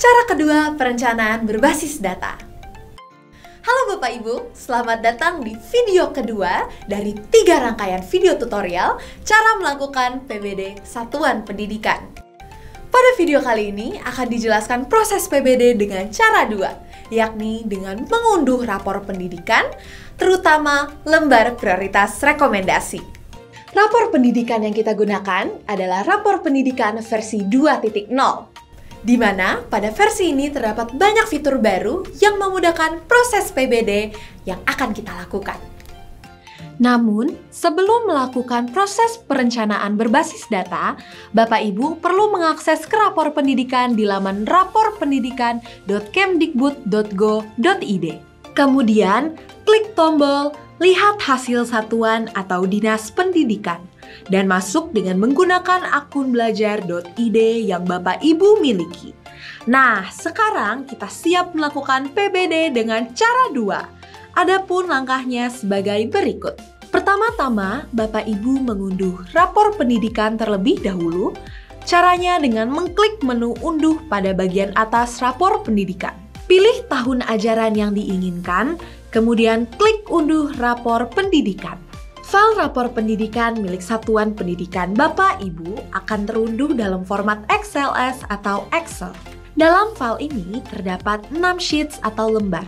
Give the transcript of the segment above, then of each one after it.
Cara kedua, perencanaan berbasis data. Halo Bapak Ibu, selamat datang di video kedua dari 3 rangkaian video tutorial cara melakukan PBD Satuan Pendidikan. Pada video kali ini akan dijelaskan proses PBD dengan cara 2, yakni dengan mengunduh rapor pendidikan, terutama lembar prioritas rekomendasi. Rapor pendidikan yang kita gunakan adalah rapor pendidikan versi 2.0. Di mana pada versi ini terdapat banyak fitur baru yang memudahkan proses PBD yang akan kita lakukan. Namun, sebelum melakukan proses perencanaan berbasis data, Bapak Ibu perlu mengakses ke rapor pendidikan di laman raporpendidikan.kemdikbud.go.id. Kemudian, klik tombol Lihat hasil satuan atau dinas pendidikan dan masuk dengan menggunakan akun belajar.id yang Bapak Ibu miliki. Nah, sekarang kita siap melakukan PBD dengan cara 2. Adapun langkahnya sebagai berikut. Pertama-tama, Bapak Ibu mengunduh rapor pendidikan terlebih dahulu. Caranya dengan mengklik menu unduh pada bagian atas rapor pendidikan. Pilih tahun ajaran yang diinginkan, kemudian klik unduh rapor pendidikan. File rapor pendidikan milik Satuan Pendidikan Bapak Ibu akan terunduh dalam format XLS atau Excel. Dalam file ini terdapat 6 sheets atau lembar.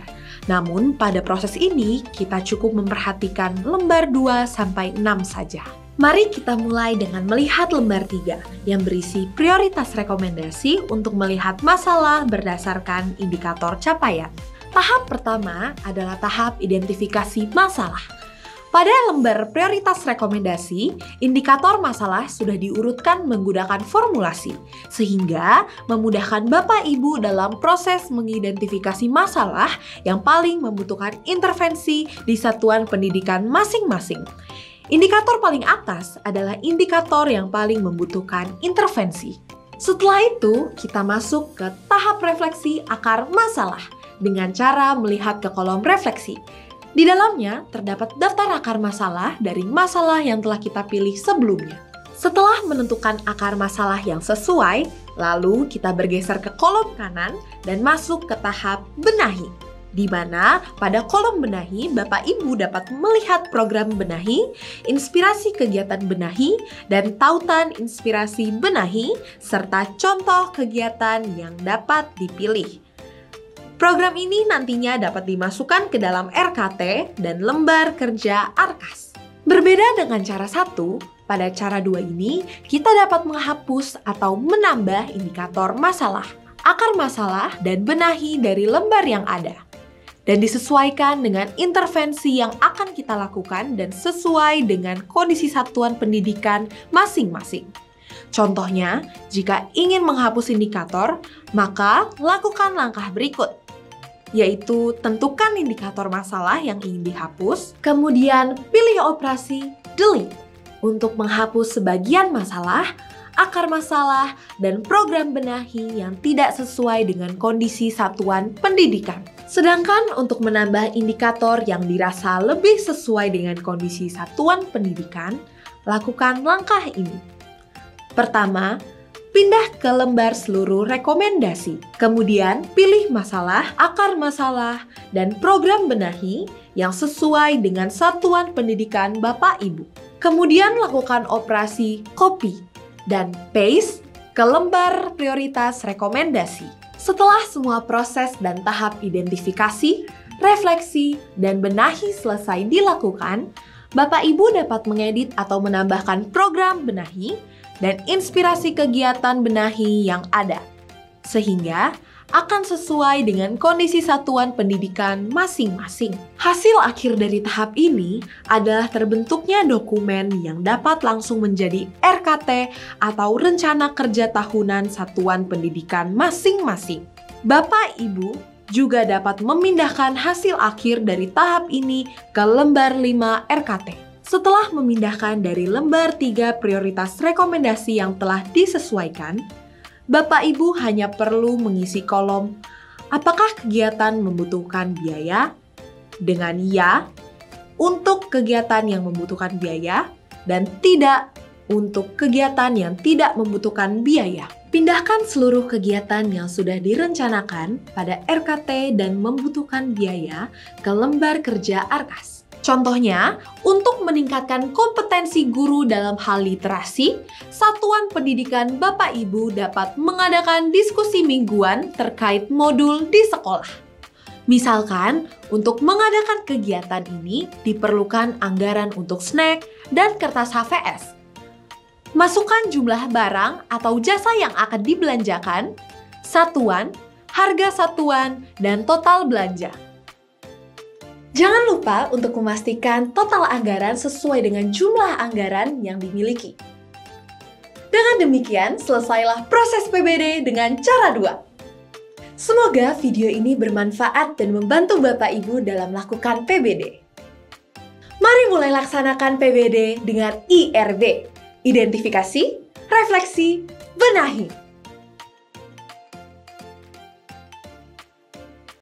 Namun pada proses ini kita cukup memperhatikan lembar 2-6 saja. Mari kita mulai dengan melihat lembar 3 yang berisi prioritas rekomendasi untuk melihat masalah berdasarkan indikator capaian. Tahap pertama adalah tahap identifikasi masalah. Pada lembar prioritas rekomendasi, indikator masalah sudah diurutkan menggunakan formulasi, sehingga memudahkan Bapak Ibu dalam proses mengidentifikasi masalah yang paling membutuhkan intervensi di satuan pendidikan masing-masing. Indikator paling atas adalah indikator yang paling membutuhkan intervensi. Setelah itu, kita masuk ke tahap refleksi akar masalah dengan cara melihat ke kolom refleksi. Di dalamnya terdapat daftar akar masalah dari masalah yang telah kita pilih sebelumnya. Setelah menentukan akar masalah yang sesuai, lalu kita bergeser ke kolom kanan dan masuk ke tahap benahi, di mana pada kolom benahi Bapak Ibu dapat melihat program benahi, inspirasi kegiatan benahi, dan tautan inspirasi benahi, serta contoh kegiatan yang dapat dipilih. Program ini nantinya dapat dimasukkan ke dalam RKT dan lembar kerja ARKAS. Berbeda dengan cara 1, pada cara 2 ini kita dapat menghapus atau menambah indikator masalah, akar masalah, dan benahi dari lembar yang ada, dan disesuaikan dengan intervensi yang akan kita lakukan dan sesuai dengan kondisi satuan pendidikan masing-masing. Contohnya, jika ingin menghapus indikator, maka lakukan langkah berikut, yaitu tentukan indikator masalah yang ingin dihapus, kemudian pilih operasi delete untuk menghapus sebagian masalah, akar masalah, dan program benahi yang tidak sesuai dengan kondisi satuan pendidikan. Sedangkan untuk menambah indikator yang dirasa lebih sesuai dengan kondisi satuan pendidikan, lakukan langkah ini. Pertama, pindah ke lembar seluruh rekomendasi. Kemudian pilih masalah, akar masalah, dan program benahi yang sesuai dengan satuan pendidikan Bapak Ibu. Kemudian lakukan operasi copy dan paste ke lembar prioritas rekomendasi. Setelah semua proses dan tahap identifikasi, refleksi, dan benahi selesai dilakukan, Bapak Ibu dapat mengedit atau menambahkan program benahi dan inspirasi kegiatan benahi yang ada, sehingga akan sesuai dengan kondisi satuan pendidikan masing-masing. Hasil akhir dari tahap ini adalah terbentuknya dokumen yang dapat langsung menjadi RKT atau Rencana Kerja Tahunan Satuan Pendidikan masing-masing. Bapak Ibu juga dapat memindahkan hasil akhir dari tahap ini ke lembar 5 RKT. Setelah memindahkan dari lembar 3 prioritas rekomendasi yang telah disesuaikan, Bapak Ibu hanya perlu mengisi kolom apakah kegiatan membutuhkan biaya dengan ya untuk kegiatan yang membutuhkan biaya dan tidak untuk kegiatan yang tidak membutuhkan biaya. Pindahkan seluruh kegiatan yang sudah direncanakan pada RKT dan membutuhkan biaya ke lembar kerja Arkas. Contohnya, untuk meningkatkan kompetensi guru dalam hal literasi, Satuan Pendidikan Bapak Ibu dapat mengadakan diskusi mingguan terkait modul di sekolah. Misalkan, untuk mengadakan kegiatan ini diperlukan anggaran untuk snack dan kertas HVS. Masukkan jumlah barang atau jasa yang akan dibelanjakan, satuan, harga satuan, dan total belanja. Jangan lupa untuk memastikan total anggaran sesuai dengan jumlah anggaran yang dimiliki. Dengan demikian, selesailah proses PBD dengan cara 2. Semoga video ini bermanfaat dan membantu Bapak Ibu dalam melakukan PBD. Mari mulai laksanakan PBD dengan IRB. Identifikasi, refleksi, benahi.